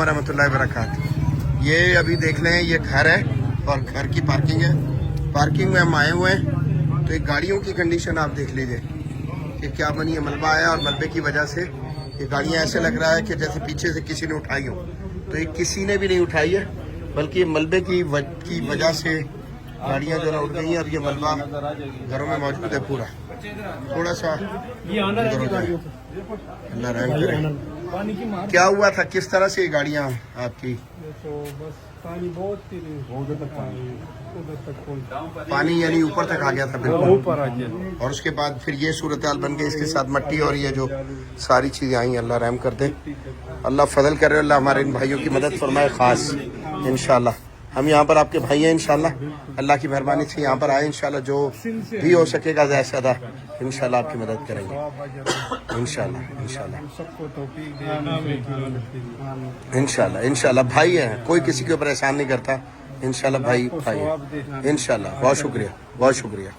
वरहमतुल्लाहि वबरकातुहू। ये अभी देख लें, ये घर है और घर की पार्किंग है। पार्किंग में हम आए हुए हैं, तो ये गाड़ियों की कंडीशन आप देख लीजिए कि क्या बनी है। मलबा आया और मलबे की वजह से ये गाड़ियाँ ऐसे लग रहा है कि जैसे पीछे से किसी ने उठाई हो, तो ये किसी ने भी नहीं उठाई है, बल्कि मलबे की वजह से गाड़ियाँ जो है उठ गई हैं। और ये मलबा घरों में मौजूद है पूरा। थोड़ा सा इधर हो जाए, अल्लाह रहम करे। क्या हुआ था, किस तरह से ये गाड़ियाँ आपकी? तो बस पानी बहुत पानी यानी ऊपर तक आ गया था बिल्कुल, ऊपर आ गया। और उसके बाद फिर ये सूरत हाल बन गई, इसके साथ मट्टी और ये जो सारी चीज़ें आई, अल्लाह रहम कर दे, अल्लाह फजल करे, अल्लाह हमारे इन भाइयों की मदद फरमाए ख़ास इंशाल्लाह। हम यहाँ पर आपके भाई हैं इंशाल्लाह, अल्लाह की मेहरबानी से यहाँ पर आए इंशाल्लाह, जो भी हो सकेगा ज़्यादा इंशाल्लाह आपकी मदद करेंगे इंशाल्लाह इंशाल्लाह सबको तौफीक दे। इंशाल्लाह इंशाल्लाह। भाई हैं, कोई किसी के ऊपर एहसान नहीं करता इंशाल्लाह। भाई भाई इंशाल्लाह। बहुत शुक्रिया, बहुत शुक्रिया।